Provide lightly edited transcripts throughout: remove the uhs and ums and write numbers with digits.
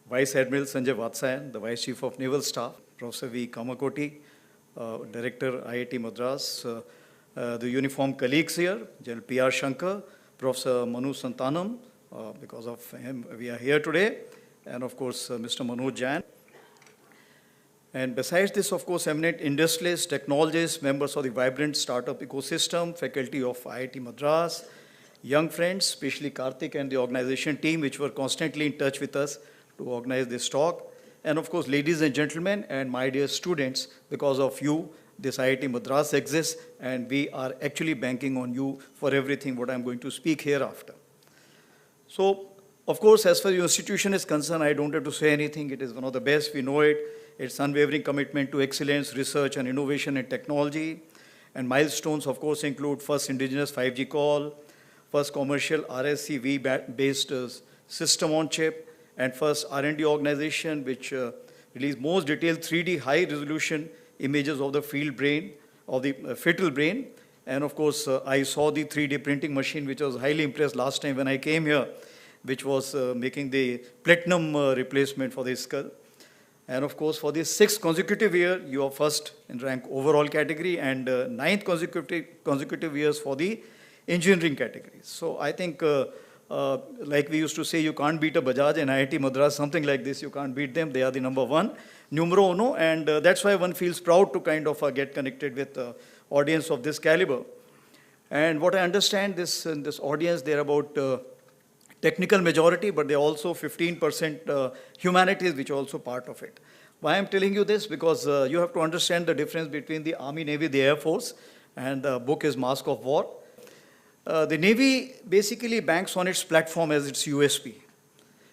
Vice Admiral Sanjay Vatsayan, the Vice Chief of Naval Staff, Professor V. Kamakoti, Director IIT Madras, the uniform colleagues here, General P.R. Shankar, Professor Manu Santanam, because of him we are here today, and of course Mr. Manoj Jain. And besides this, of course, eminent industrialists, technologists, members of the vibrant startup ecosystem, faculty of IIT Madras, young friends, especially Karthik and the organization team, which were constantly in touch with us to organize this talk. And of course, ladies and gentlemen, and my dear students, because of you, this IIT Madras exists, and we are actually banking on you for everything what I'm going to speak hereafter. So, of course, as far as your institution is concerned, I don't have to say anything. It is one of the best, we know it. Its unwavering commitment to excellence, research, and innovation in technology. And milestones, of course, include first indigenous 5G call, first commercial RSCV-based system on chip, and first R&D organization which released most detailed 3D high-resolution images of the field brain, of the fetal brain. And of course, I saw the 3D printing machine, which was highly impressed last time when I came here, which was making the platinum replacement for the skull. And of course, for the 6th consecutive year, you are first in rank overall category, and 9th consecutive years for the engineering category. So I think, like we used to say, you can't beat a Bajaj and IIT Madras, something like this, you can't beat them. They are the number one, numero uno, and that's why one feels proud to kind of get connected with audience of this caliber. And what I understand, in this audience, they're about technical majority, but they're also 15% humanities, which are also part of it. Why I'm telling you this? Because you have to understand the difference between the Army, Navy, the Air Force, and the book is Mask of War. The Navy basically banks on its platform as its USP.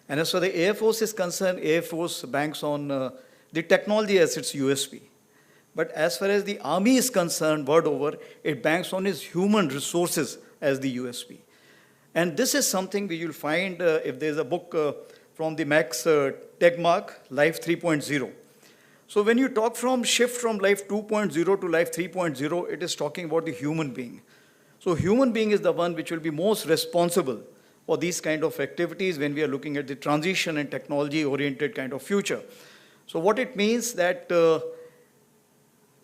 And as far as the Air Force is concerned, Air Force banks on the technology as its USP. But as far as the Army is concerned, word over, it banks on its human resources as the USP. And this is something we will find if there's a book from the Max Tegmark, Life 3.0. So when you talk from shift from Life 2.0 to Life 3.0, it is talking about the human being. So human being is the one which will be most responsible for these kind of activities when we are looking at the transition and technology-oriented kind of future. So what it means that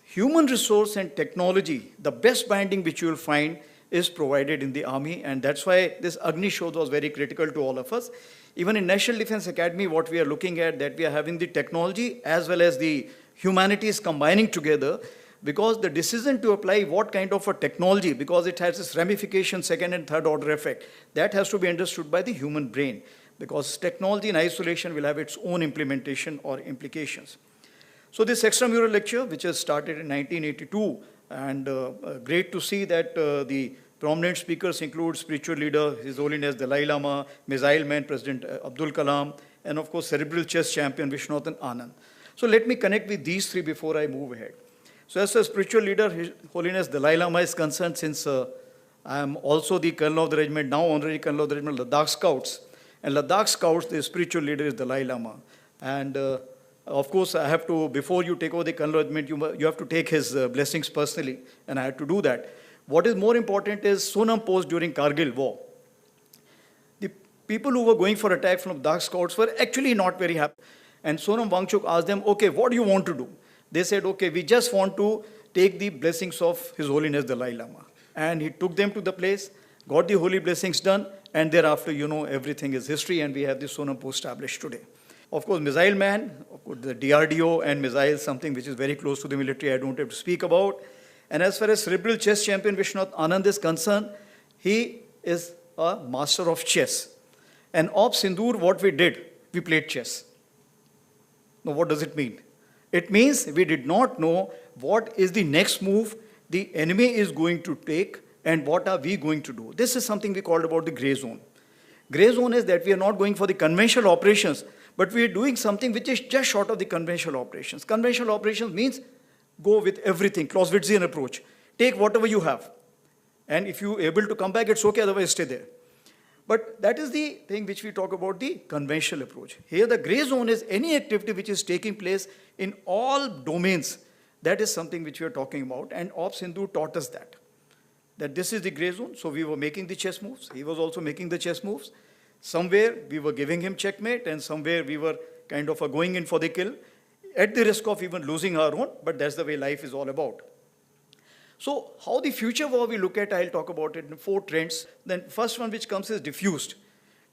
human resource and technology, the best binding which you will find is provided in the Army, and that's why this Agni Shodh was very critical to all of us. Even in National Defense Academy, what we are looking at, that we are having the technology as well as the humanities combining together, because the decision to apply what kind of a technology, because it has this ramification, second and third order effect, that has to be understood by the human brain, because technology in isolation will have its own implementation or implications. So this extramural lecture, which has started in 1982, and great to see that the prominent speakers include spiritual leader, His Holiness Dalai Lama, Missile Man, President Abdul Kalam, and of course cerebral chess champion Viswanathan Anand. So let me connect with these three before I move ahead. So as a spiritual leader, His Holiness Dalai Lama is concerned, since I am also the Colonel of the Regiment, now Honorary Colonel of the Regiment, Ladakh Scouts. And Ladakh Scouts, the spiritual leader is Dalai Lama. And of course, I have to, before you take over the Colonel Regiment, you have to take his blessings personally, and I had to do that. What is more important is Sonam Post during Kargil war. The people who were going for attack from Ladakh Scouts were actually not very happy. And Sonam Wangchuk asked them, okay, what do you want to do? They said, okay, we just want to take the blessings of His Holiness Dalai Lama. And he took them to the place, got the holy blessings done, and thereafter, you know, everything is history, and we have the Sonam Post established today. Of course, Missile Man, of course, the DRDO and missiles, something which is very close to the military, I don't have to speak about. And as far as cerebral chess champion Viswanathan Anand is concerned, he is a master of chess. And of Sindoor, what we did, we played chess. Now, what does it mean? It means we did not know what is the next move the enemy is going to take and what are we going to do. This is something we called about the gray zone. Gray zone is that we are not going for the conventional operations, but we are doing something which is just short of the conventional operations. Conventional operations means go with everything, Clausewitzian approach. Take whatever you have. And if you are able to come back, it's okay, otherwise stay there. But that is the thing which we talk about, the conventional approach. Here the gray zone is any activity which is taking place in all domains. That is something which we are talking about. And Ops Hindu taught us that this is the gray zone. So we were making the chess moves. He was also making the chess moves. Somewhere we were giving him checkmate, and somewhere we were kind of going in for the kill, at the risk of even losing our own, but that's the way life is all about. So how the future war we look at, I'll talk about it in 4 trends. Then first one which comes is diffused.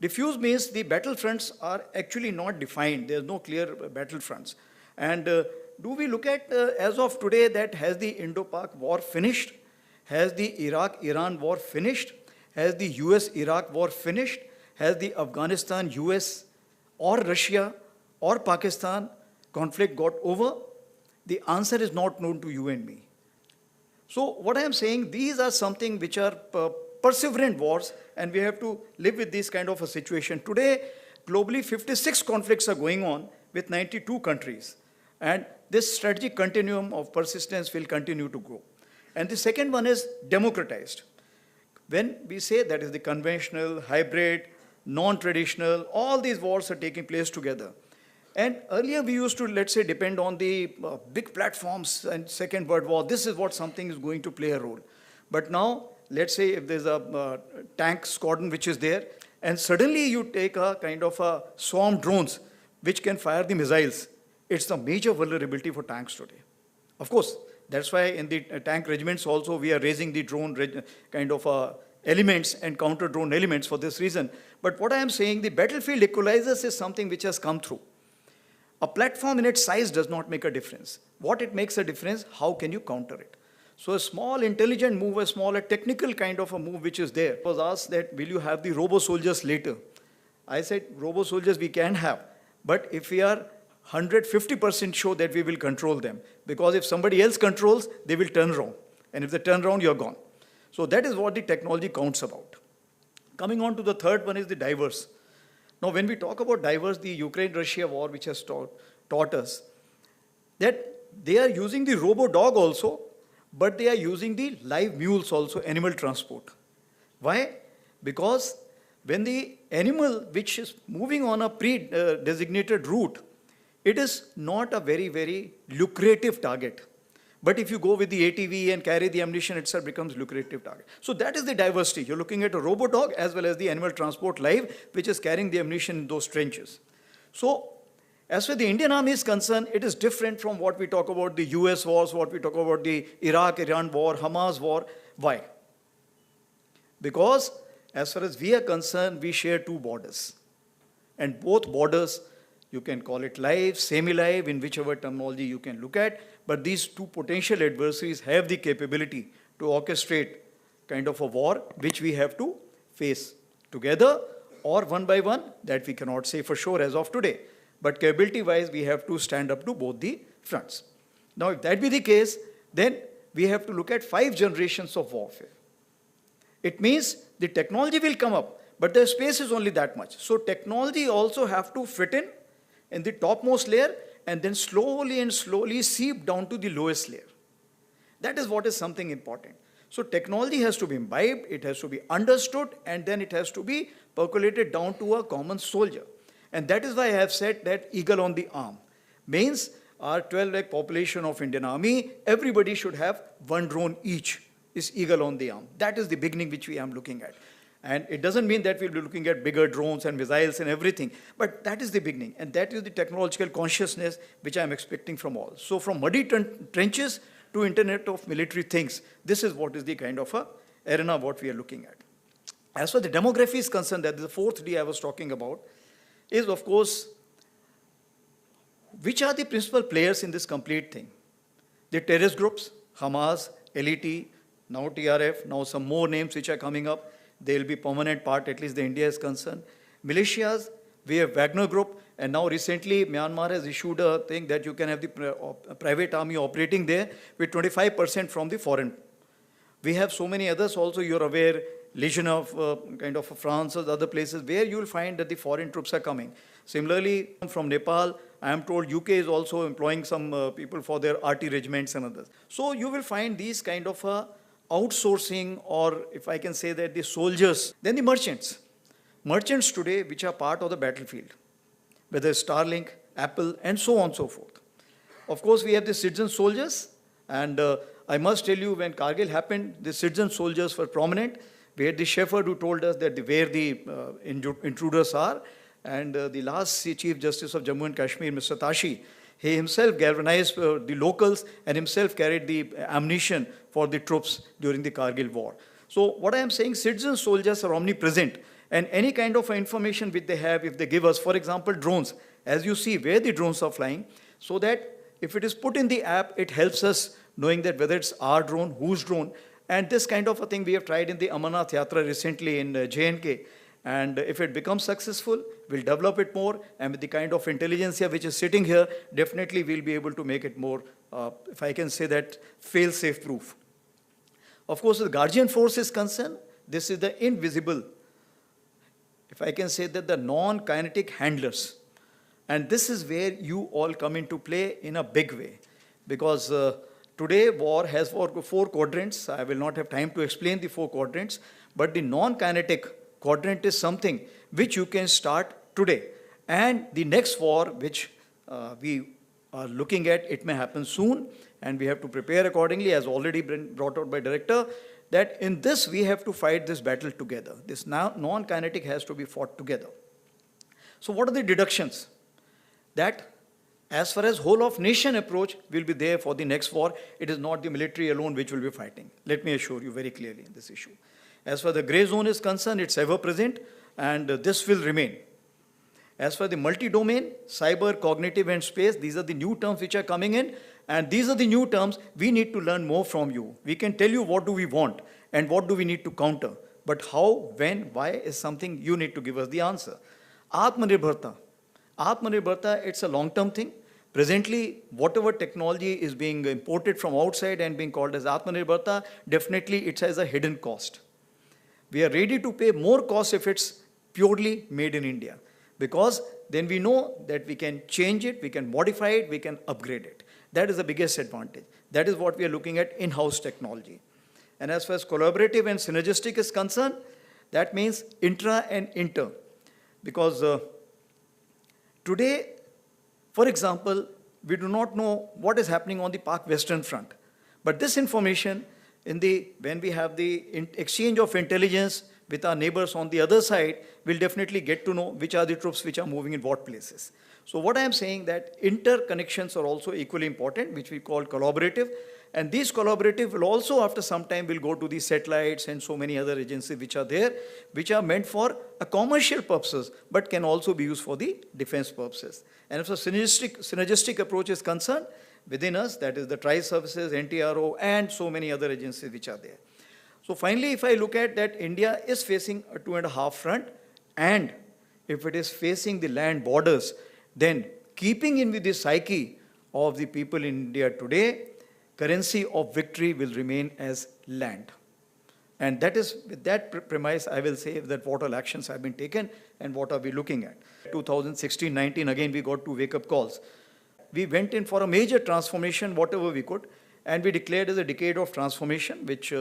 Diffused means the battlefronts are actually not defined. There's no clear battlefronts. And do we look at, as of today, that has the Indo-Pak war finished? Has the Iraq-Iran war finished? Has the US-Iraq war finished? Has the Afghanistan-US or Russia or Pakistan conflict got over? The answer is not known to you and me. So what I am saying, these are something which are perseverant wars, and we have to live with this kind of a situation. Today, globally, 56 conflicts are going on with 92 countries. And this strategic continuum of persistence will continue to grow. And the second one is democratized. When we say that is the conventional, hybrid, non-traditional, all these wars are taking place together. And earlier we used to, let's say, depend on the big platforms and Second World War. This is what something is going to play a role. But now, let's say if there's a tank squadron which is there, and suddenly you take a kind of a swarm drones which can fire the missiles. It's a major vulnerability for tanks today. Of course, that's why in the tank regiments also we are raising the drone kind of elements and counter-drone elements for this reason. But what I am saying, the battlefield equalizers is something which has come through. A platform in its size does not make a difference. What it makes a difference, how can you counter it? So a small intelligent move, a smaller technical kind of a move which is there. I was asked that, will you have the robo-soldiers later? I said, robo-soldiers we can have, but if we are 150% sure that we will control them, because if somebody else controls, they will turn around. And if they turn around, you're gone. So that is what the technology counts about. Coming on to the third one is the diverse. Now, when we talk about diverse, the Ukraine-Russia war, which has taught us that they are using the robo-dog also, but they are using the live mules also, animal transport. Why? Because when the animal which is moving on a pre-designated route, it is not a very, very lucrative target. But if you go with the ATV and carry the ammunition, itself becomes lucrative target. So that is the diversity. You're looking at a robo-dog as well as the animal transport live, which is carrying the ammunition in those trenches. So as far as the Indian Army is concerned, it is different from what we talk about the US wars, what we talk about the Iraq-Iran war, Hamas war. Why? Because as far as we are concerned, we share 2 borders. And both borders, you can call it live, semi-live, in whichever terminology you can look at, but these 2 potential adversaries have the capability to orchestrate kind of a war which we have to face together or one by one, that we cannot say for sure as of today. But capability-wise, we have to stand up to both the fronts. Now, if that be the case, then we have to look at 5 generations of warfare. It means the technology will come up, but the space is only that much. So technology also have to fit in the topmost layer and then slowly and slowly seep down to the lowest layer. That is what is something important. So technology has to be imbibed, it has to be understood, and then it has to be percolated down to a common soldier. And that is why I have said that eagle on the arm. Means our 12 lakh population of Indian Army, everybody should have 1 drone each, is eagle on the arm. That is the beginning which we are looking at. And it doesn't mean that we'll be looking at bigger drones and missiles and everything, but that is the beginning. And that is the technological consciousness which I'm expecting from all. So from muddy trenches to Internet of military things, this is what is the kind of a arena what we are looking at. As far as the demography is concerned, that is the 4th D I was talking about, is of course, which are the principal players in this complete thing? The terrorist groups, Hamas, LET, now TRF, now some more names which are coming up. They will be permanent part, at least the India is concerned. Militias, we have Wagner Group, and now recently Myanmar has issued a thing that you can have the private army operating there with 25% from the foreign. We have so many others also, you're aware, Legion of kind of France or other places where you will find that the foreign troops are coming. Similarly, from Nepal, I am told UK is also employing some people for their RT regiments and others. So you will find these kind of outsourcing, or if I can say that the soldiers, then the merchants. Merchants today which are part of the battlefield, whether Starlink, Apple, and so on and so forth. Of course, we have the citizen soldiers, and I must tell you, when Kargil happened, the citizen soldiers were prominent. We had the shepherd who told us that where the intruders are, And the last Chief Justice of Jammu and Kashmir, Mr. Tashi, he himself galvanized the locals and himself carried the ammunition for the troops during the Kargil war. So what I am saying, citizen soldiers are omnipresent, and any kind of information which they have, if they give us, for example, drones, as you see where the drones are flying, so that if it is put in the app, it helps us knowing that whether it's our drone, whose drone, and this kind of a thing we have tried in the Amarnath Yatra recently in J&K. And if it becomes successful, we'll develop it more, and with the kind of intelligence which is sitting here, definitely we'll be able to make it more, if I can say that, fail-safe proof. Of course, the Guardian Force is concerned, this is the invisible, if I can say that, the non-kinetic handlers. And this is where you all come into play in a big way. Because today war has four quadrants. I will not have time to explain the 4 quadrants, but the non-kinetic quadrant is something which you can start today. And the next war, which we are looking at, it may happen soon, and we have to prepare accordingly, as already been brought out by Director, that in this we have to fight this battle together. This non-kinetic has to be fought together. So what are the deductions? That as far as whole of nation approach will be there for the next war, it is not the military alone which will be fighting. Let me assure you very clearly in this issue. As far as the grey zone is concerned, it's ever present, and this will remain. As for the multi-domain, cyber, cognitive, and space, these are the new terms which are coming in, and these are the new terms we need to learn more from you. We can tell you what do we want and what do we need to counter, but how, when, why is something you need to give us the answer. Atmanirbharta. Atmanirbharta, it's a long-term thing. Presently, whatever technology is being imported from outside and being called as Atmanirbharta, definitely it has a hidden cost. We are ready to pay more cost if it's purely made in India, because then we know that we can change it, we can modify it, we can upgrade it. That is the biggest advantage. That is what we are looking at, in-house technology. And as far as collaborative and synergistic is concerned, that means intra and inter. Because today, for example, we do not know what is happening on the Pak Western Front. But this information, when we have the exchange of intelligence with our neighbors on the other side, we'll definitely get to know which are the troops which are moving in what places. So what I am saying that interconnections are also equally important, which we call collaborative. And these collaborative will also, after some time, will go to the satellites and so many other agencies which are there, which are meant for a commercial purposes, but can also be used for the defense purposes. And if a synergistic approach is concerned, within us, that is the tri-services, NTRO, and so many other agencies which are there. So finally, if I look at that, India is facing a 2.5 front, and if it is facing the land borders, then keeping in with the psyche of the people in India today, currency of victory will remain as land. And that is, with that premise, I will say that what all actions have been taken and what are we looking at. 2016-19, again, we got 2 wake-up calls. We went in for a major transformation, whatever we could, and we declared as a decade of transformation, which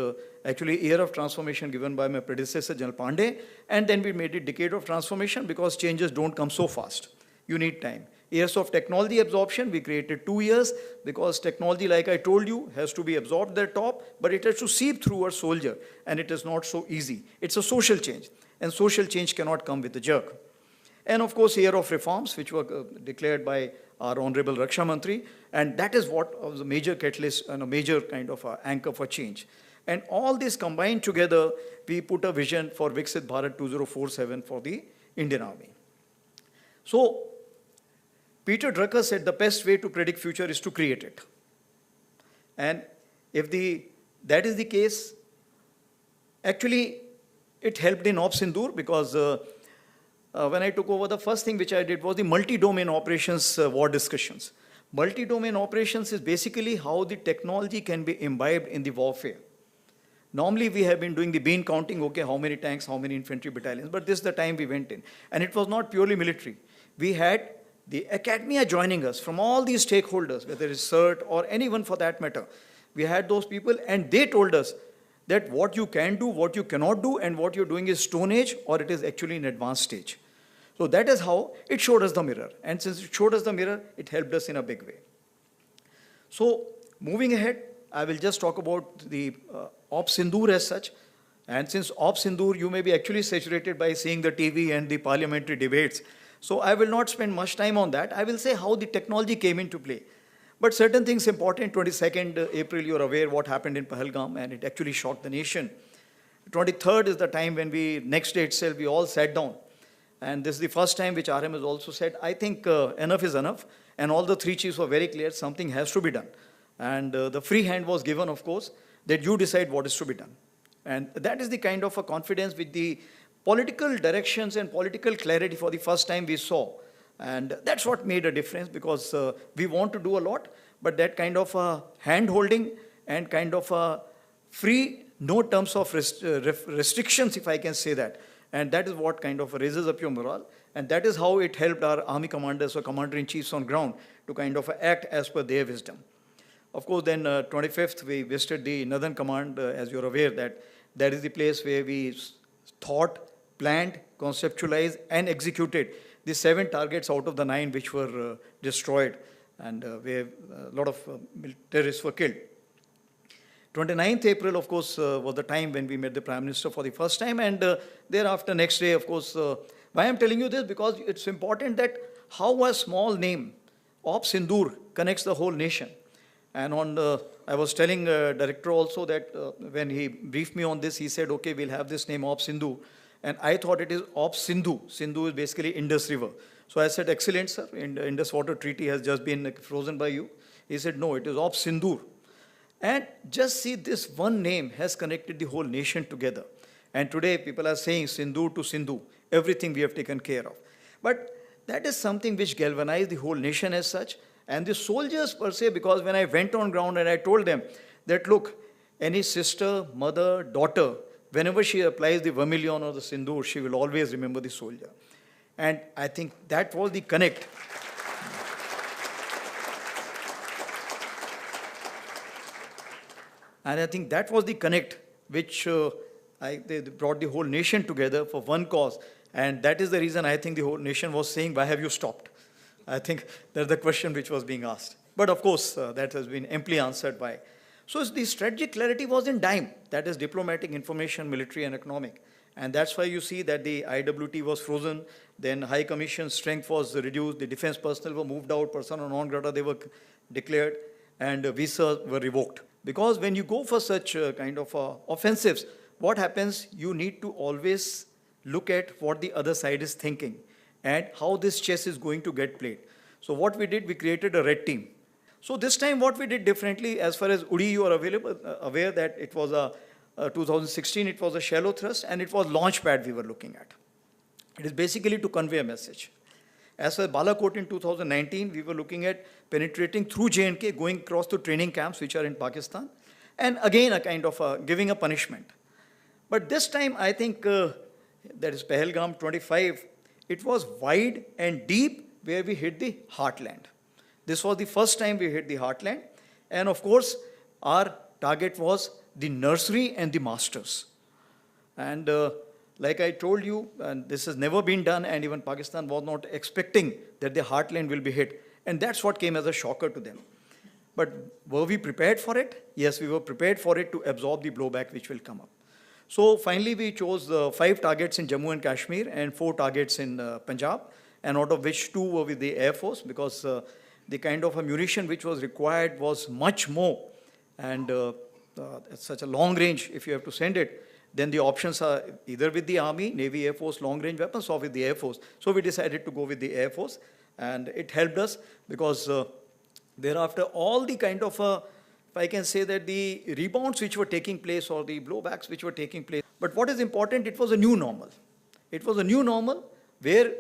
actually year of transformation given by my predecessor, General Pandey, and then we made it decade of transformation because changes don't come so fast. You need time. Years of technology absorption, we created 2 years because technology, like I told you, has to be absorbed at the top, but it has to seep through a soldier, and it is not so easy. It's a social change, and social change cannot come with a jerk. And of course, year of reforms, which were declared by our Honorable Raksha Mantri, and that is what was a major catalyst and a major kind of anchor for change. And all this combined together, we put a vision for Viksit Bharat 2047 for the Indian Army. So, Peter Drucker said the best way to predict future is to create it. And if that is the case, actually, it helped in Op Sindoor because when I took over, the first thing which I did was the multi-domain operations war discussions. Multi-domain operations is basically how the technology can be imbibed in the warfare. Normally, we have been doing the bean counting, okay, how many tanks, how many infantry battalions, but this is the time we went in. And it was not purely military. We had the academia joining us from all these stakeholders, whether it's CERT or anyone for that matter. We had those people, and they told us that what you can do, what you cannot do, and what you're doing is Stone Age, or it is actually in advanced stage. So that is how it showed us the mirror. And since it showed us the mirror, it helped us in a big way. So moving ahead, I will just talk about the Op Sindoor as such. And since Op Sindoor, you may be actually saturated by seeing the TV and the parliamentary debates. So I will not spend much time on that. I will say how the technology came into play. But certain things important. 22nd April, you're aware what happened in Pahalgam, and it actually shocked the nation. 23rd is the time when next day itself, we all sat down. And this is the first time which RM has also said, I think enough is enough. And all the three chiefs were very clear, something has to be done. And the free hand was given, of course, that you decide what is to be done. And that is the kind of a confidence with the political directions and political clarity for the first time we saw. And that's what made a difference, because we want to do a lot, but that kind of hand-holding and kind of free, no terms of restrictions, if I can say that. And that is what kind of raises up your morale. And that is how it helped our army commanders or commander-in-chiefs on ground to kind of act as per their wisdom. Of course, then 25th, we visited the Northern Command, as you're aware, that is the place where we thought, planned, conceptualized, and executed the 7 targets out of the 9 which were destroyed, and where a lot of terrorists were killed. 29th April, of course, was the time when we met the Prime Minister for the first time, and thereafter, next day, of course, why I'm telling you this? Because it's important that how a small name, Op Sindoor, connects the whole nation. And I was telling director also that when he briefed me on this, he said, okay, we'll have this name Op Sindhu. And I thought it is Op Sindhu. Sindhu is basically Indus River. So I said, excellent, sir. Indus Water Treaty has just been frozen by you. He said, no, it is Op Sindoor. And just see, this one name has connected the whole nation together. And today people are saying Sindoor to Sindhu, everything we have taken care of. But that is something which galvanized the whole nation as such. And the soldiers per se, because when I went on ground and I told them that, look, any sister, mother, daughter, whenever she applies the vermilion or the sindoor, she will always remember the soldier. And I think that was the connect. And I think that was the connect which they brought the whole nation together for one cause. And that is the reason I think the whole nation was saying, why have you stopped? I think that's the question which was being asked. But of course, that has been amply answered by. So the strategic clarity was in dime. That is diplomatic, information, military, and economic. And that's why you see that the IWT was frozen. Then High Commission strength was reduced. The defense personnel were moved out. Persona non grata, they were declared. And visas were revoked. Because when you go for such kind of offensives, what happens? You need to always look at what the other side is thinking and how this chess is going to get played. So what we did, we created a red team. So this time what we did differently, as far as Uri, you are aware that it was 2016, it was a shallow thrust, and it was launch pad we were looking at. It is basically to convey a message. As for Balakot in 2019, we were looking at penetrating through J&K, going across to training camps which are in Pakistan, and again a kind of giving a punishment. But this time I think that is Pahalgam 25, it was wide and deep where we hit the heartland. This was the first time we hit the heartland. And of course, our target was the nursery and the masters. And like I told you, and this has never been done, and even Pakistan was not expecting that the heartland will be hit. And that's what came as a shocker to them. But were we prepared for it? Yes, we were prepared for it to absorb the blowback which will come up. So finally, we chose 5 targets in Jammu and Kashmir and 4 targets in Punjab, and out of which 2 were with the Air Force, because the kind of ammunition which was required was much more. And at such a long range, if you have to send it, then the options are either with the Army, Navy, Air Force, long-range weapons, or with the Air Force. So we decided to go with the Air Force, and it helped us because thereafter all the kind of if I can say that the rebounds which were taking place or the blowbacks which were taking place. But what is important, it was a new normal. It was a new normal where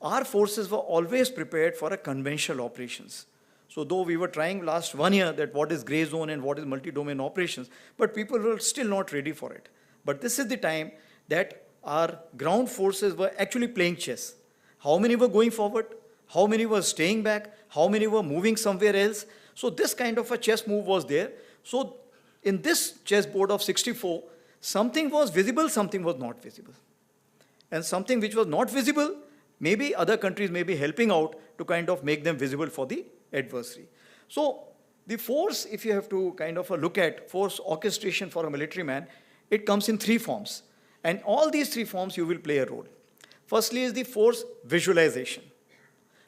our forces were always prepared for a conventional operations. So though we were trying last 1 year that what is gray zone and what is multi-domain operations, but people were still not ready for it. But this is the time that our ground forces were actually playing chess. How many were going forward? How many were staying back? How many were moving somewhere else? So this kind of a chess move was there. So in this chessboard of 64, something was visible, something was not visible. And something which was not visible, maybe other countries may be helping out to kind of make them visible for the adversary. So the force, if you have to kind of look at force orchestration for a military man, it comes in 3 forms. And all these 3 forms you will play a role. Firstly is the force visualization.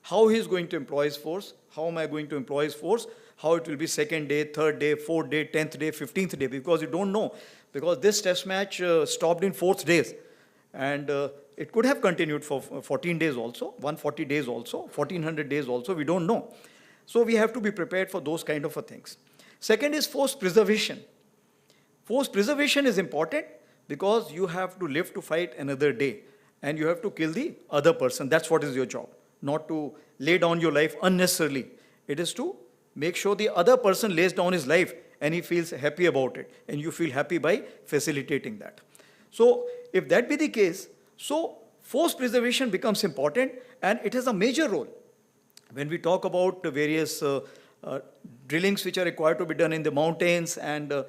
How he is going to employ his force, how am I going to employ his force, how it will be second day, third day, fourth day, 10th day, 15th day, because you don't know. Because this test match stopped in 4th days. And it could have continued for 14 days also, 140 days also, 1400 days also, we don't know. So we have to be prepared for those kind of things. Second is force preservation. Force preservation is important because you have to live to fight another day and you have to kill the other person. That's what is your job. Not to lay down your life unnecessarily. It is to make sure the other person lays down his life and he feels happy about it. And you feel happy by facilitating that. So if that be the case, so force preservation becomes important and it has a major role. When we talk about the various drillings which are required to be done in the mountains and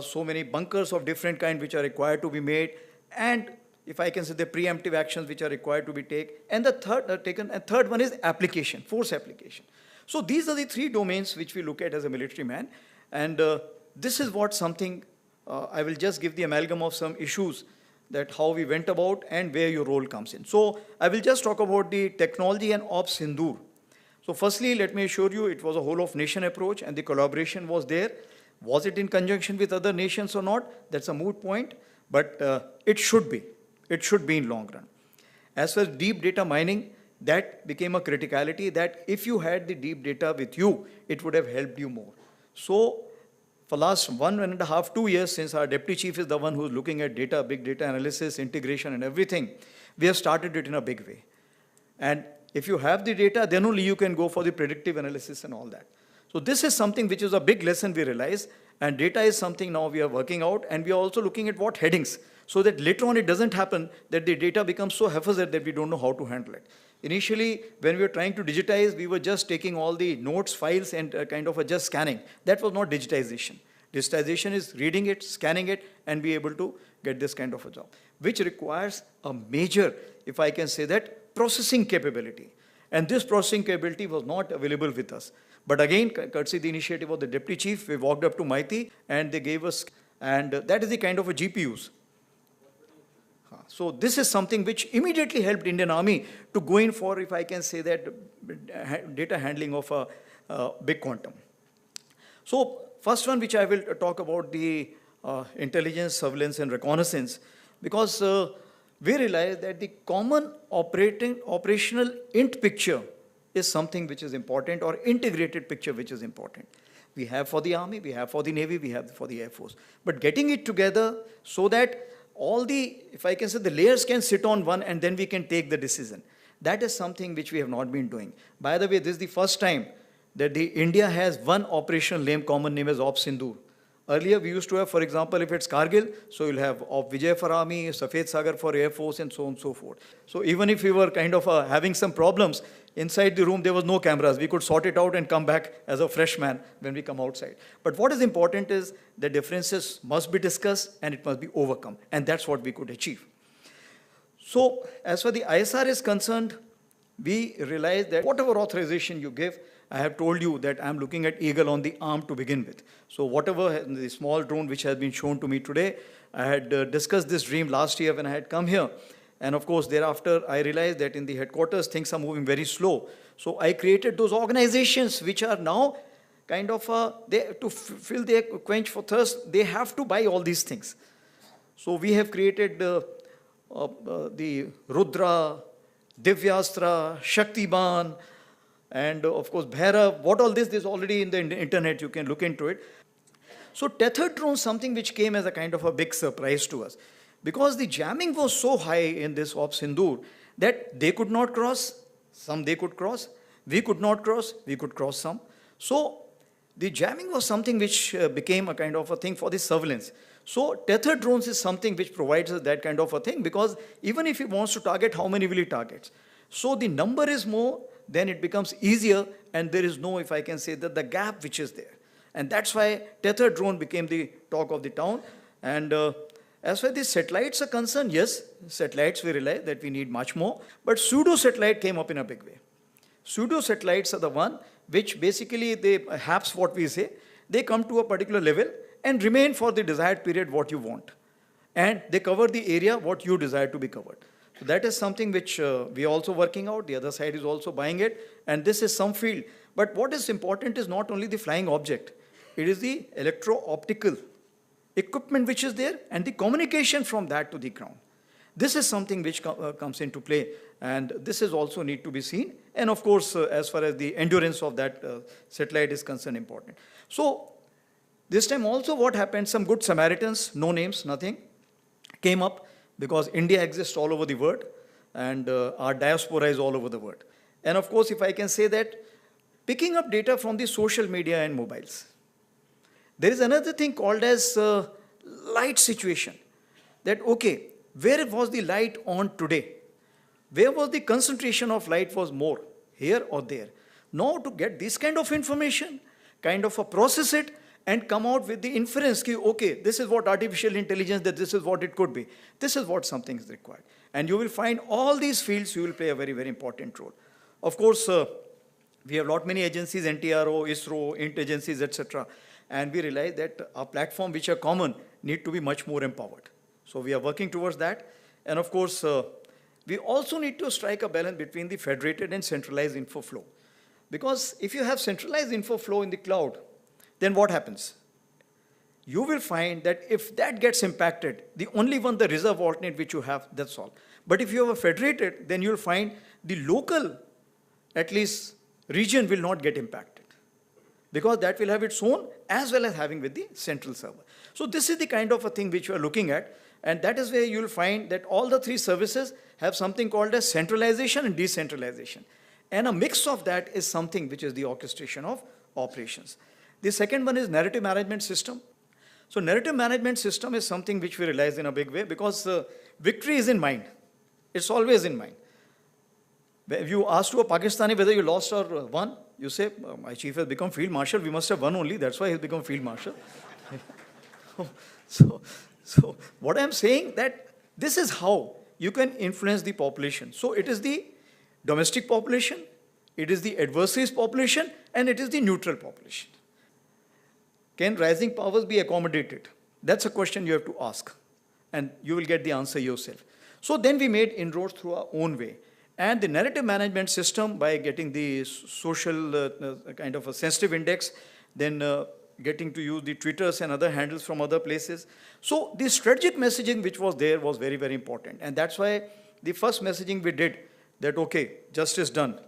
so many bunkers of different kind which are required to be made, and if I can say the preemptive actions which are required to be taken, and the third one is application, force application. So these are the three domains which we look at as a military man, and this is what something I will just give the amalgam of some issues that how we went about and where your role comes in. So I will just talk about the technology and Ops Sindoor. So firstly, let me assure you, it was a whole of nation approach and the collaboration was there. Was it in conjunction with other nations or not? That's a moot point, but it should be. It should be in long run. As far as deep data mining, that became a criticality that if you had the deep data with you, it would have helped you more. So for last 1.5, 2 years, since our deputy chief is the one who's looking at data, big data analysis, integration and everything, we have started it in a big way. And if you have the data, then only you can go for the predictive analysis and all that. So this is something which is a big lesson we realize, and data is something now we are working out, and we are also looking at what headings, so that later on it doesn't happen that the data becomes so haphazard that we don't know how to handle it. Initially, when we were trying to digitize, we were just taking all the notes, files, and kind of just scanning. That was not digitization. Digitization is reading it, scanning it, and be able to get this kind of a job, which requires a major, if I can say that, processing capability. And this processing capability was not available with us. But again, courtesy the initiative of the deputy chief, we walked up to MIT and they gave us, and that is the kind of a GPUs. So this is something which immediately helped Indian Army to go in for, if I can say that, data handling of a big quantum. So first one which I will talk about the intelligence, surveillance and reconnaissance, because we realize that the common operational int picture is something which is important, or integrated picture which is important. We have for the Army, we have for the Navy, we have for the Air Force. But getting it together so that all the, if I can say, the layers can sit on one and then we can take the decision. That is something which we have not been doing. By the way, this is the first time that India has one operational name, common name as Ops Sindoor. Earlier, we used to have, for example, if it's Kargil, so you'll have Op Vijay for Army, Safed Sagar for Air Force, and so on and so forth. So even if we were kind of having some problems, inside the room there was no cameras. We could sort it out and come back as a fresh man when we come outside. But what is important is the differences must be discussed and it must be overcome. And that's what we could achieve. So as far as the ISR is concerned, we realized that whatever authorization you give, I have told you that I'm looking at Eagle on the arm to begin with. So whatever the small drone which has been shown to me today, I had discussed this dream last year when I had come here. And of course, thereafter, I realized that in the headquarters, things are moving very slow. So I created those organizations which are now kind of, to fill their quench for thirst, they have to buy all these things. So we have created the Rudra, Divyastra, Shaktiban, and of course, Bhairav. What all this is already in the internet, you can look into it. So tethered drone, something which came as a kind of a big surprise to us. Because the jamming was so high in this Ops Sindoor that they could not cross, some they could cross, we could not cross, we could cross some. So the jamming was something which became a kind of a thing for the surveillance. So tethered drones is something which provides us that kind of a thing, because even if he wants to target, how many will he target? So the number is more, then it becomes easier, and there is no, if I can say that, the gap which is there. And that's why tethered drone became the talk of the town. And as far as the satellites are concerned, yes, satellites we realize that we need much more, but pseudo-satellite came up in a big way. Pseudo-satellites are the one which basically, they perhaps what we say, they come to a particular level and remain for the desired period what you want. And they cover the area what you desire to be covered. So that is something which we are also working out. The other side is also buying it. And this is some field. But what is important is not only the flying object. It is the electro-optical equipment which is there and the communication from that to the ground. This is something which comes into play, and this is also need to be seen. And of course, as far as the endurance of that satellite is concerned, important. So this time also what happened, some good Samaritans, no names, nothing, came up, because India exists all over the world, and our diaspora is all over the world. And of course, if I can say that, picking up data from the social media and mobiles. There is another thing called as light situation. That, okay, where was the light on today? Where was the concentration of light was more, here or there? Now to get this kind of information, kind of process it, and come out with the inference, ki, okay, this is what artificial intelligence, that this is what it could be. This is what something is required. And you will find all these fields, you will play a very, very important role. Of course, we have lot many agencies, NTRO, ISRO, INT agencies, etc. And we realize that our platform, which are common, need to be much more empowered. So we are working towards that. And of course, we also need to strike a balance between the federated and centralized info flow. Because if you have centralized info flow in the cloud, then what happens? You will find that if that gets impacted, the only one, the reserve alternate which you have, that's all. But if you have a federated, then you'll find the local, at least region, will not get impacted, because that will have its own as well as having with the central server. So this is the kind of a thing which we are looking at, and that is where you'll find that all the three services have something called as centralization and decentralization. And a mix of that is something which is the orchestration of operations. The second one is narrative management system. So narrative management system is something which we realize in a big way, because victory is in mind. It's always in mind. If you ask to a Pakistani whether you lost or won, you say, my chief has become field marshal, we must have won only, that's why he's become field marshal. So what I'm saying, that this is how you can influence the population. So it is the domestic population, it is the adversaries population, and it is the neutral population. Can rising powers be accommodated? That's a question you have to ask, and you will get the answer yourself. So then we made inroads through our own way. And the narrative management system, by getting the social kind of a sensitive index, then getting to use the Twitters and other handles from other places. So the strategic messaging which was there was very, very important. And that's why the first messaging we did, that okay, justice done,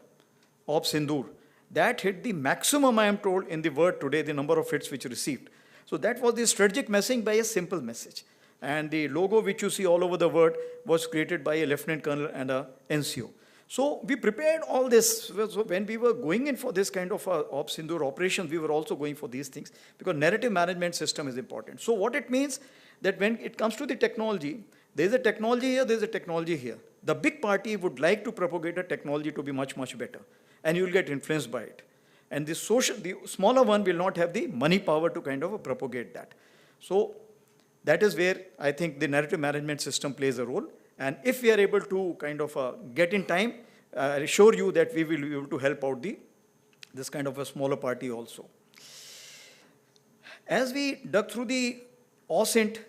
Op Sindoor, that hit the maximum, I am told, in the world today, the number of hits which received. So that was the strategic messaging by a simple message. And the logo which you see all over the world was created by a lieutenant colonel and a NCO. So we prepared all this. So when we were going in for this kind of Op Sindoor operations, we were also going for these things, because narrative management system is important. So what it means, that when it comes to the technology, there is a technology here, there is a technology here. The big party would like to propagate a technology to be much, much better, and you will get influenced by it. And the smaller one will not have the money power to kind of propagate that. So that is where I think the narrative management system plays a role. And if we are able to kind of get in time, I assure you that we will be able to help out this kind of a smaller party also. As we dug through the OSINT,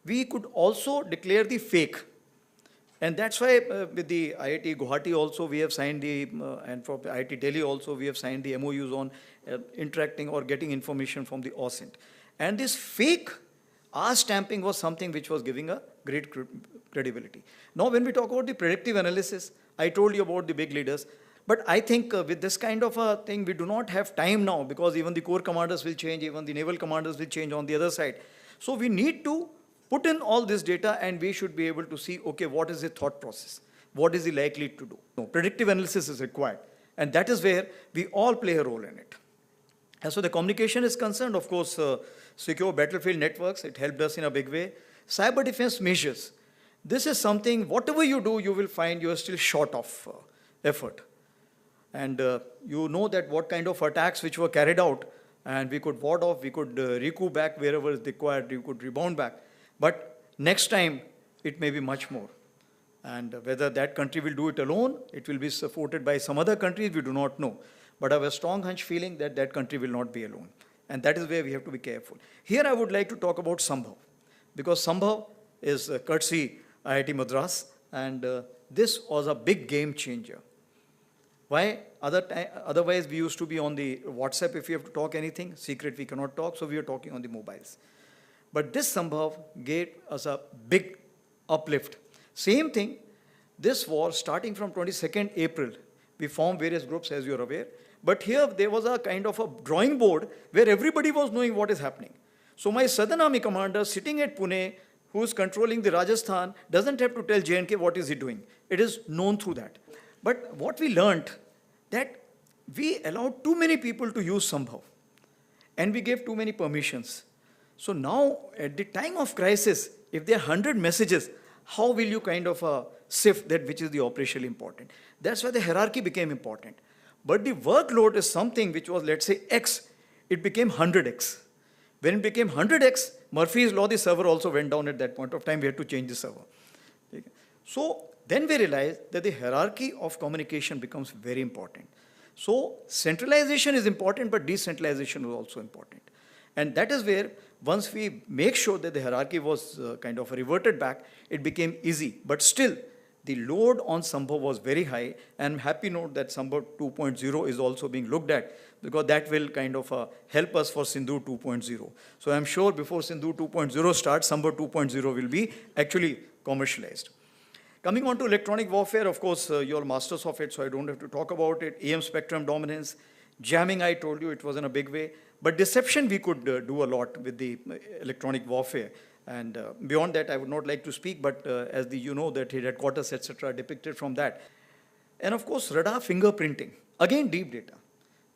we could also declare the fake. And that's why with the IIT Guwahati also we have signed and for IIT Delhi also we have signed the MOUs on interacting or getting information from the OSINT. And this fake R stamping was something which was giving a great credibility. Now when we talk about the predictive analysis, I told you about the big leaders. But I think with this kind of a thing, we do not have time now, because even the corps commanders will change, even the naval commanders will change on the other side. So we need to put in all this data, and we should be able to see, okay, what is the thought process? What is he likely to do? No, predictive analysis is required. And that is where we all play a role in it. As so the communication is concerned, of course, secure battlefield networks, it helped us in a big way. Cyber defense measures. This is something, whatever you do, you will find you are still short of effort. And you know that what kind of attacks which were carried out, and we could ward off, we could recoup back wherever is required, you could rebound back. But next time, it may be much more. And whether that country will do it alone, it will be supported by some other countries, we do not know. But I have a strong hunch feeling that that country will not be alone. And that is where we have to be careful. Here I would like to talk about Sambhav, because Sambhav is courtesy IIT Madras, And this was a big game changer. Why? Otherwise, we used to be on the WhatsApp if we have to talk anything. Secret, we cannot talk, so we are talking on the mobiles. But this Sambhav gave us a big uplift. Same thing, this war starting from 22nd April. We formed various groups, as you are aware. But here there was a kind of a drawing board where everybody was knowing what is happening. So my Southern Army commander sitting at Pune, who is controlling the Rajasthan, doesn't have to tell J&K what is he doing. It is known through that. But what we learned, that we allowed too many people to use Sambhav. And we gave too many permissions. So now, at the time of crisis, if there are 100 messages, how will you kind of sift that which is the operationally important? That's why the hierarchy became important. But the workload is something which was, let's say, X. It became 100X. When it became 100X, Murphy's law, the server also went down at that point of time. We had to change the server. So then we realized that the hierarchy of communication becomes very important. So centralization is important, but decentralization was also important. And that is where, once we make sure that the hierarchy was kind of reverted back, it became easy. But still, the load on Sambhav was very high. And I'm happy to note that Sambhav 2.0 is also being looked at, because that will kind of help us for Sindhu 2.0. So I'm sure before Sindhu 2.0 starts, Sambhav 2.0 will be actually commercialized. Coming on to electronic warfare, of course, you're masters of it, so I don't have to talk about it. EM spectrum dominance. Jamming, I told you, it was in a big way. But deception, we could do a lot with the electronic warfare. And beyond that, I would not like to speak, but as you know, that headquarters, etc., depicted from that. And of course, radar fingerprinting. Again, deep data.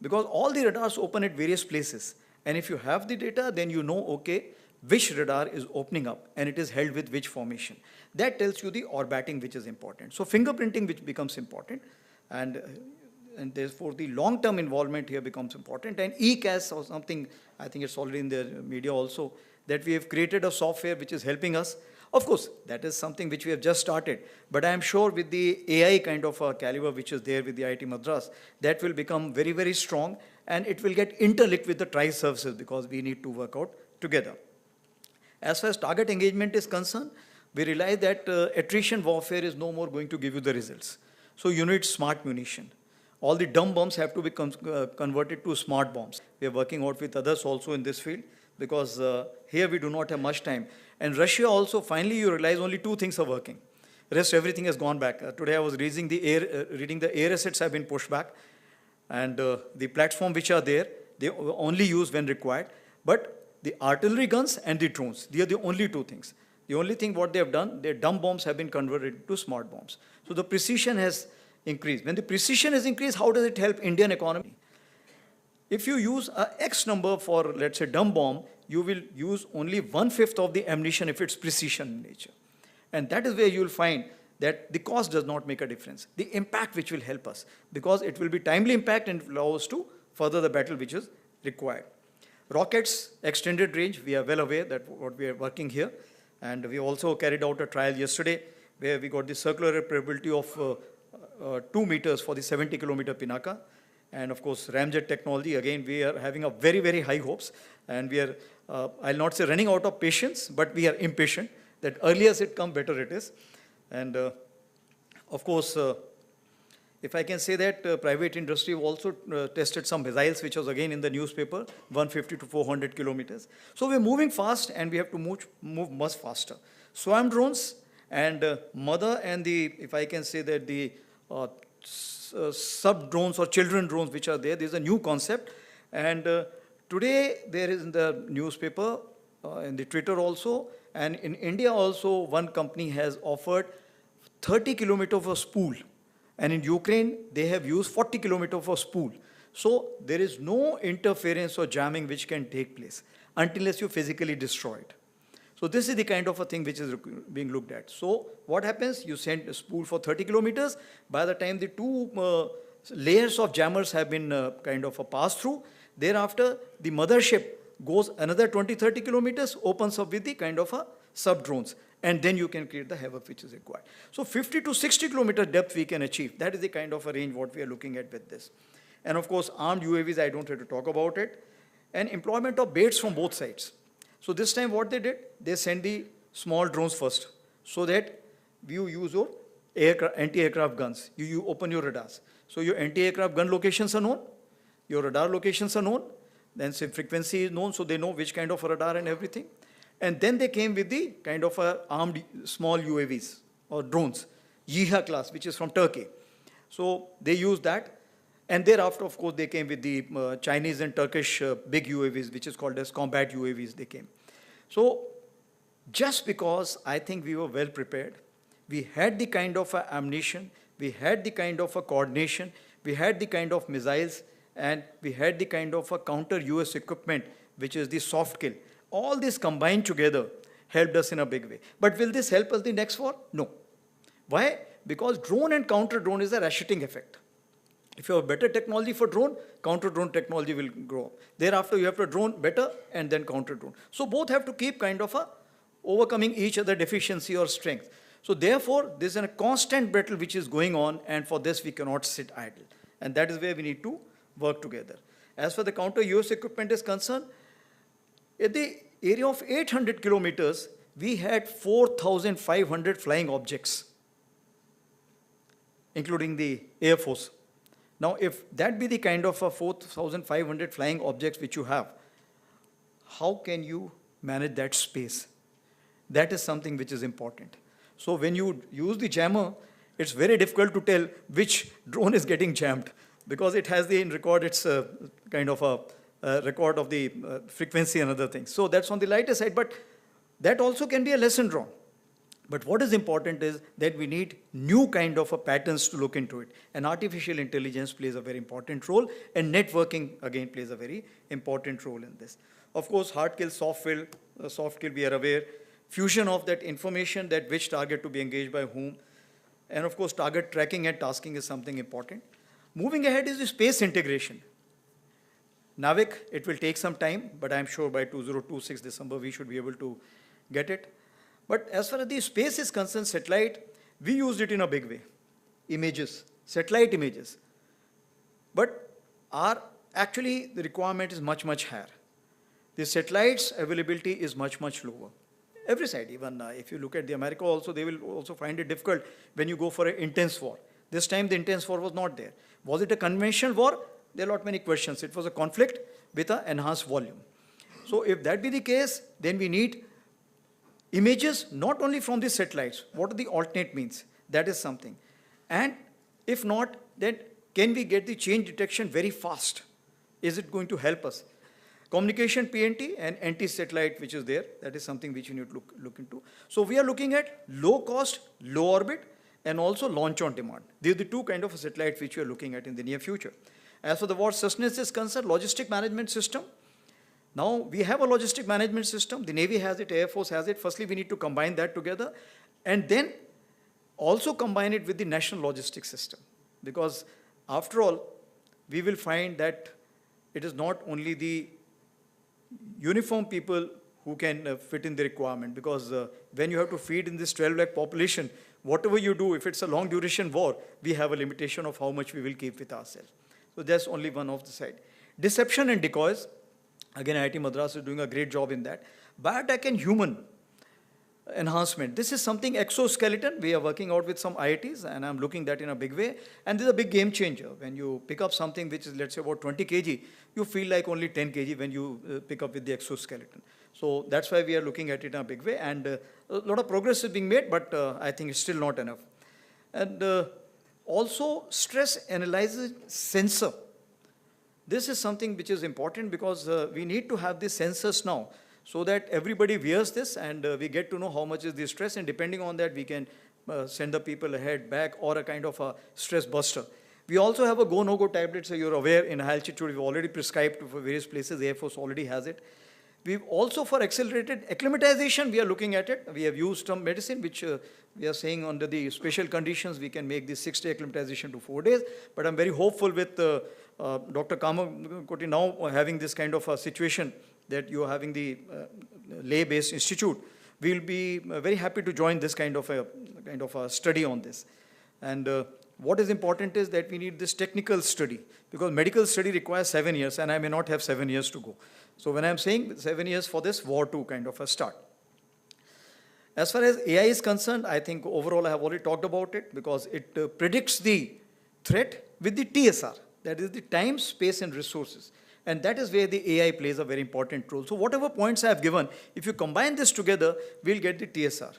Because all the radars open at various places. And if you have the data, then you know, okay, which radar is opening up and it is held with which formation. That tells you the orbiting which is important. So fingerprinting which becomes important, and therefore the long-term involvement here becomes important. And ECAS or something, I think it's already in the media also, that we have created a software which is helping us. Of course, that is something which we have just started, but I am sure with the AI kind of a caliber which is there with the IIT Madras, that will become very, very strong, and it will get interlinked with the TRI services, because we need to work out together. As far as target engagement is concerned, we realize that attrition warfare is no more going to give you the results. So you need smart munition. All the dumb bombs have to be converted to smart bombs. We are working out with others also in this field, because here we do not have much time. And Russia also, finally you realize only two things are working. Rest everything has gone back. Today I was reading the air assets have been pushed back. And the platform which are there, they only use when required. But the artillery guns and the drones, they are the only two things. The only thing what they have done, their dumb bombs have been converted to smart bombs. So the precision has increased. When the precision is increased, how does it help Indian economy? If you use a X number for, let's say, dumb bomb, you will use only 1/5 of the ammunition if it's precision in nature. And that is where you will find that the cost does not make a difference. The impact which will help us, because it will be timely impact and allow us to further the battle which is required. Rockets, extended range, we are well aware that what we are working here. And we also carried out a trial yesterday where we got the circular reparability of 2 meters for the 70-kilometer Pinaka. And of course, ramjet technology, again, we are having a very, very high hopes. And we are, I'll not say running out of patience, but we are impatient that earlier as it comes, better it is. And of course, if I can say that private industry also tested some missiles, which was again in the newspaper, 150 to 400 kilometers. So we're moving fast, and we have to move much faster. Swarm drones and mother and the, if I can say that the sub drones or children drones which are there, there's a new concept. And today there is in the newspaper, in the Twitter also, and in India also, one company has offered 30 kilometers of spool. And in Ukraine, they have used 40 kilometers for spool. So there is no interference or jamming which can take place unless you physically destroy it. So this is the kind of a thing which is being looked at. So what happens? You send a spool for 30 kilometers. By the time the two layers of jammers have been kind of passed through, thereafter the mothership goes another 20-30 kilometers, opens up with the kind of a sub-drones. And then you can create the havoc which is required. So 50 to 60 kilometer depth we can achieve. That is the kind of a range what we are looking at with this. And of course, armed UAVs, I don't have to talk about it. And employment of baits from both sides. So this time what they did, they sent the small drones first, so that you use your anti-aircraft guns. You open your radars. So your anti-aircraft gun locations are known, your radar locations are known, then say frequency is known, so they know which kind of a radar and everything. And then they came with the kind of armed small UAVs or drones, Yiha class, which is from Turkey. So they used that. And thereafter, of course, they came with the Chinese and Turkish big UAVs, which is called as combat UAVs, they came. So just because I think we were well prepared, we had the kind of ammunition, we had the kind of coordination, we had the kind of missiles, and we had the kind of counter-US equipment, which is the soft kill. All this combined together helped us in a big way. But will this help us the next war? No. Why? Because drone and counter-drone is a ratcheting effect. If you have better technology for drone, counter-drone technology will grow. Thereafter, you have to drone better and then counter-drone. So both have to keep kind of overcoming each other deficiency or strength. So therefore, this is a constant battle which is going on, and for this we cannot sit idle. And that is where we need to work together. As for the counter-US equipment is concerned, in the area of 800 kilometers, we had 4,500 flying objects, including the Air Force. Now, if that be the kind of 4,500 flying objects which you have, how can you manage that space? That is something which is important. So when you use the jammer, it's very difficult to tell which drone is getting jammed, because it has the record, it's kind of a record of the frequency and other things. So that's on the lighter side, but that also can be a lesson drawn. But what is important is that we need new kind of patterns to look into it. And artificial intelligence plays a very important role, and networking again plays a very important role in this. Of course, hard kill, soft kill, we are aware. Fusion of that information, that which target to be engaged by whom. And of course, target tracking and tasking is something important. Moving ahead is the space integration. NAVIC, it will take some time, but I'm sure by 2026 December, we should be able to get it. But as far as the space is concerned, satellite, we used it in a big way. Images, satellite images. But actually, the requirement is much, much higher. The satellites availability is much, much lower. Every side, even if you look at the America also, they will also find it difficult when you go for an intense war. This time the intense war was not there. Was it a conventional war? There are not many questions. It was a conflict with an enhanced volume. So if that be the case, then we need images not only from the satellites. What are the alternate means? That is something. And if not, then can we get the change detection very fast? Is it going to help us? Communication PNT and anti-satellite which is there, that is something which you need to look into. So we are looking at low cost, low orbit, and also launch on demand. These are the two kind of satellites which we are looking at in the near future. As for the war sustenance is concerned, logistic management system. Now we have a logistic management system. The Navy has it, Air Force has it. Firstly, we need to combine that together, and then also combine it with the national logistics system. Because after all, we will find that it is not only the uniform people who can fit in the requirement, because when you have to feed in this 12 lakh population, whatever you do, if it's a long duration war, we have a limitation of how much we will keep with ourselves. So that's only one of the side. Deception and decoys, again IIT Madras is doing a great job in that. Biotech and human enhancement. This is something exoskeleton. We are working out with some IITs, and I'm looking that in a big way. And this is a big game changer. When you pick up something which is, let's say, about 20 kg, you feel like only 10 kg when you pick up with the exoskeleton. So that's why we are looking at it in a big way. And a lot of progress is being made, but I think it's still not enough. And also stress analysis sensor. This is something which is important, because we need to have the sensors now, so that everybody wears this and we get to know how much is the stress, and depending on that we can send the people ahead, back, or a kind of a stress buster. We also have a go, no-go tablet, so you're aware in high altitude we've already prescribed for various places, the Air Force already has it. We've also, for accelerated acclimatization, we are looking at it. We have used some medicine which we are saying under the special conditions we can make this 6-day acclimatization to 4 days, but I'm very hopeful with Dr. Kamakoti now having this kind of a situation that you are having the lay-based institute. We'll be very happy to join this kind of a study on this. And what is important is that we need this technical study, because medical study requires 7 years, and I may not have 7 years to go. So when I'm saying 7 years for this war to kind of a start. As far as AI is concerned, I think overall I have already talked about it because it predicts the threat with the TSR, that is the time, space, and resources. And that is where the AI plays a very important role. So whatever points I have given, if you combine this together, we'll get the TSR.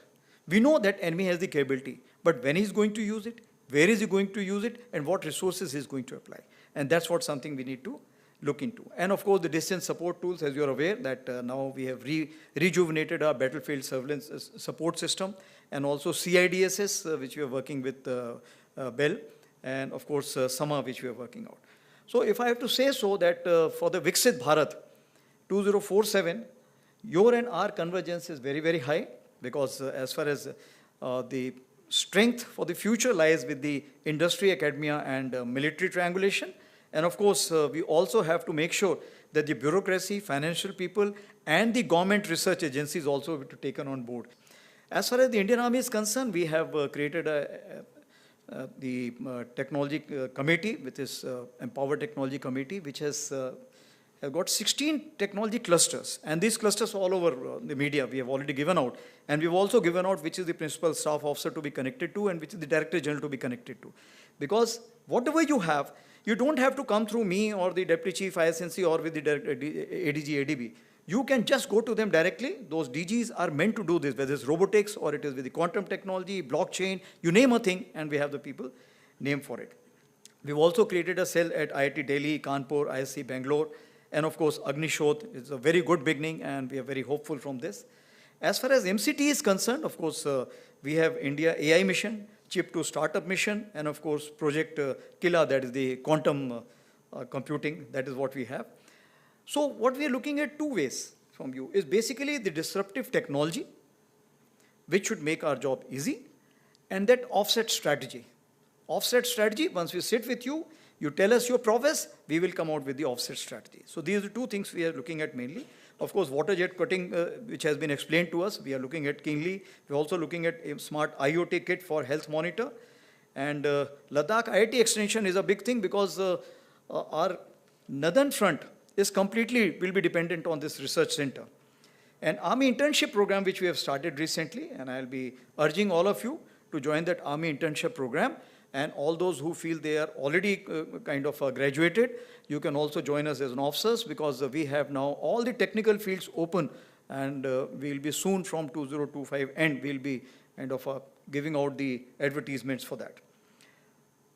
We know that enemy has the capability, but when he's going to use it, where is he going to use it, and what resources he's going to apply. And that's what something we need to look into. And of course, the distance support tools, as you're aware, that now we have rejuvenated our battlefield surveillance support system, and also CIDSS, which we are working with Bell, and of course, SAMA, which we are working out. So if I have to say so, that for the Viksit Bharat 2047, your and our convergence is very, very high, because as far as the strength for the future lies with the industry, academia, and military triangulation. And of course, we also have to make sure that the bureaucracy, financial people, and the government research agencies also have to be taken on board. As far as the Indian Army is concerned, we have created the technology committee, which is Empower Technology Committee, which has got 16 technology clusters, and these clusters all over the media we have already given out, and we've also given out which is the principal staff officer to be connected to and which is the director general to be connected to. Because whatever you have, you don't have to come through me or the deputy chief ISNC or with the ADG, ADB. You can just go to them directly. Those DGs are meant to do this, whether it's robotics or it is with the quantum technology, blockchain, you name a thing, and we have the people named for it. We've also created a cell at IIT Delhi, Kanpur, ISC Bangalore, and of course, Agnishodh is a very good beginning, and we are very hopeful from this. As far as MCT is concerned, of course, we have India AI mission, Chip to Startup mission, and of course, Project Kila, that is the quantum computing, that is what we have. So what we are looking at two ways from you is basically the disruptive technology, which should make our job easy, and that offset strategy. Offset strategy, once we sit with you, you tell us your prowess, we will come out with the offset strategy. So these are the two things we are looking at mainly. Of course, water jet cutting, which has been explained to us, we are looking at keenly. We're also looking at a smart IoT kit for health monitor. And Ladakh IIT extension is a big thing because our northern front is completely, will be dependent on this research center. And Army internship program, which we have started recently, and I'll be urging all of you to join that Army internship program. And all those who feel they are already graduated, you can also join us as an officers, because we have now all the technical fields open, and we'll be soon from 2025 end, we'll be giving out the advertisements for that.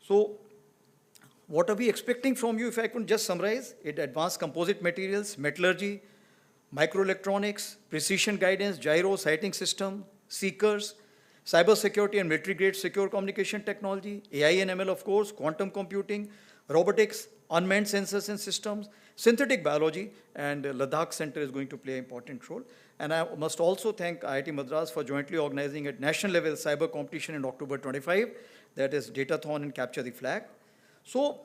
So what are we expecting from you? If I could just summarize it: advanced composite materials, metallurgy, microelectronics, precision guidance, gyro sighting system, seekers, cybersecurity and military-grade secure communication technology, AI and ML, of course, quantum computing, robotics, unmanned sensors and systems, synthetic biology, and Ladakh Center is going to play an important role. And I must also thank IIT Madras for jointly organizing at national level cyber competition in October 25, that is Datathon and Capture the Flag. So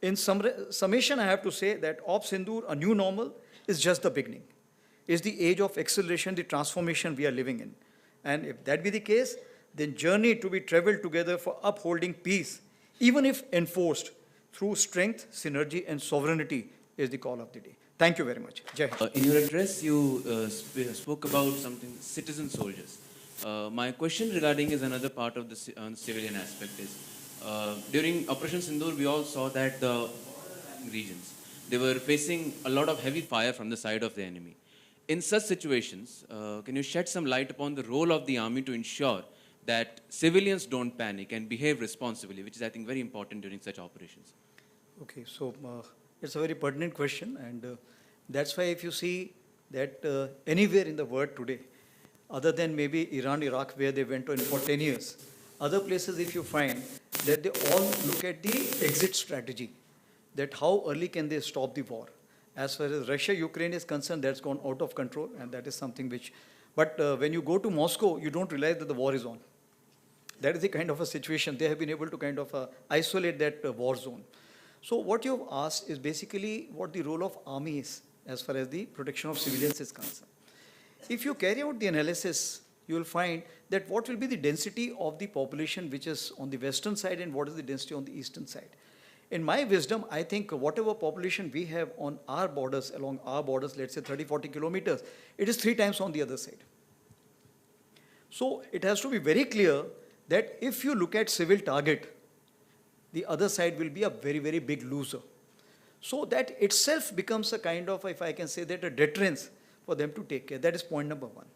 in summation, I have to say that Ops Sindoor, a new normal, is just the beginning. It's the age of acceleration, the transformation we are living in. And if that be the case, then journey to be traveled together for upholding peace, even if enforced through strength, synergy, and sovereignty, is the call of the day. Thank you very much. Jai Hind. In your address, you spoke about something, citizen soldiers. My question regarding is another part of the civilian aspect is, during Operation Sindoor, we all saw that the regions, they were facing a lot of heavy fire from the side of the enemy. In such situations, can you shed some light upon the role of the army to ensure that civilians don't panic and behave responsibly, which is, I think, very important during such operations? Okay, so it's a very pertinent question, and that's why if you see that anywhere in the world today, other than maybe Iran, Iraq, where they went on for 10 years, other places if you find that they all look at the exit strategy, that how early can they stop the war. As far as Russia, Ukraine is concerned, that's gone out of control, and that is something which, but when you go to Moscow, you don't realize that the war is on. That is the kind of a situation. They have been able to isolate that war zone. So what you've asked is basically what the role of army is as far as the protection of civilians is concerned. If you carry out the analysis, you will find that what will be the density of the population which is on the western side and what is the density on the eastern side. In my wisdom, I think whatever population we have on our borders, along our borders, let's say 30, 40 kilometers, it is 3 times on the other side. So it has to be very clear that if you look at civil target, the other side will be a very, very big loser. So that itself becomes a kind of, if I can say that, a deterrence for them to take care. That is point number one.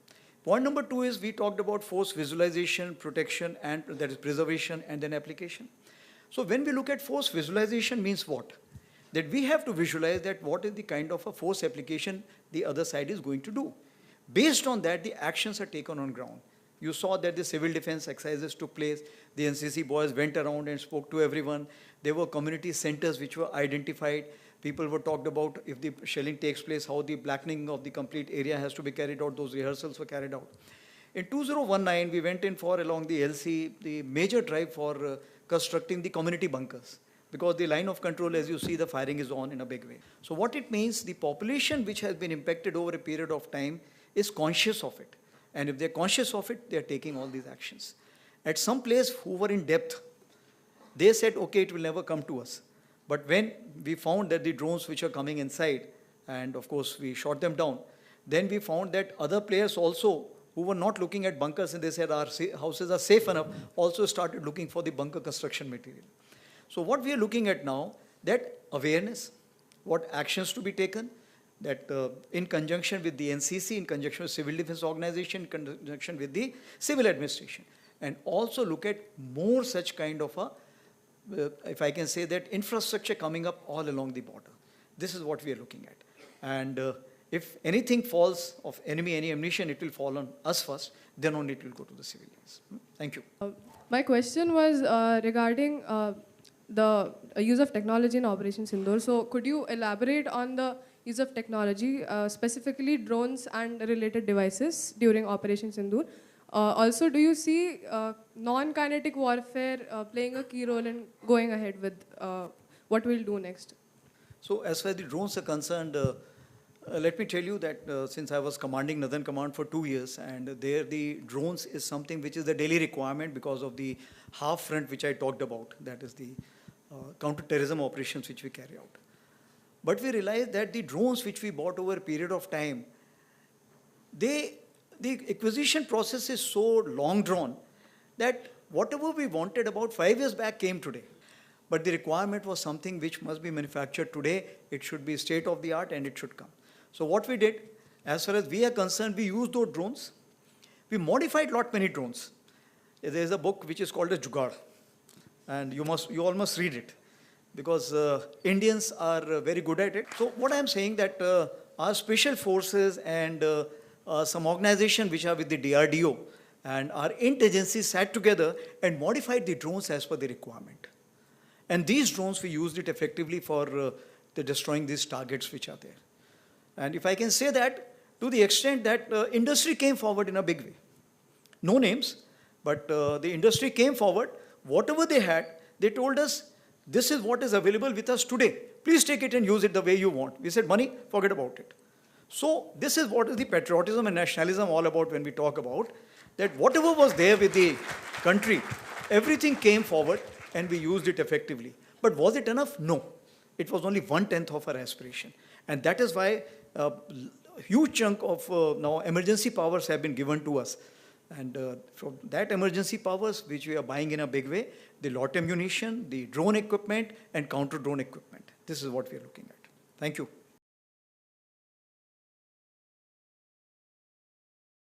Point number two is we talked about force visualization, protection, and that is preservation and then application. So when we look at force visualization means what? That we have to visualize that what is the kind of a force application the other side is going to do. Based on that, the actions are taken on ground. You saw that the civil defense exercises took place. The NCC boys went around and spoke to everyone. There were community centers which were identified. People were talked about if the shelling takes place, how the blackening of the complete area has to be carried out. Those rehearsals were carried out. In 2019, we went in for, along the LC, the major drive for constructing the community bunkers. Because the line of control, as you see, the firing is on in a big way. So what it means, the population which has been impacted over a period of time is conscious of it. And if they're conscious of it, they're taking all these actions. At some place who were in depth, they said, okay, it will never come to us. But when we found that the drones which are coming inside, and of course we shot them down, then we found that other players also who were not looking at bunkers and they said our houses are safe enough, also started looking for the bunker construction material. So what we are looking at now, that awareness, what actions to be taken, that in conjunction with the NCC, in conjunction with civil defense organization, in conjunction with the civil administration, and also look at more such kind of a, if I can say that, infrastructure coming up all along the border. This is what we are looking at. And if anything falls of enemy, any ammunition, it will fall on us first, then only it will go to the civilians. Thank you. My question was regarding the use of technology in Operation Sindoor. So could you elaborate on the use of technology, specifically drones and related devices during Operation Sindoor? Also, do you see non-kinetic warfare playing a key role in going ahead with what we'll do next? So as far as the drones are concerned, let me tell you that since I was commanding Northern Command for 2 years, and there the drones is something which is the daily requirement because of the half front which I talked about, that is the counter-terrorism operations which we carry out. But we realized that the drones which we bought over a period of time, the acquisition process is so long drawn that whatever we wanted about 5 years back came today. But the requirement was something which must be manufactured today. It should be state of the art and it should come. So what we did, as far as we are concerned, we used those drones. We modified many drones. There is a book which is called a Jugaad, and you all must read it, because Indians are very good at it. So what I am saying that our special forces and some organizations which are with the DRDO and our interagencies sat together and modified the drones as per the requirement. And these drones, we used it effectively for the destroying these targets which are there. And if I can say that, to the extent that industry came forward in a big way. No names, but the industry came forward. Whatever they had, they told us, this is what is available with us today. Please take it and use it the way you want. We said, money, forget about it. So this is what is the patriotism and nationalism all about when we talk about that whatever was there with the country, everything came forward and we used it effectively. But was it enough? No. It was only 1/10 of our aspiration. And that is why a huge chunk of now emergency powers have been given to us. And from that emergency powers, which we are buying in a big way, the lot ammunition, the drone equipment, and counter-drone equipment. This is what we are looking at. Thank you.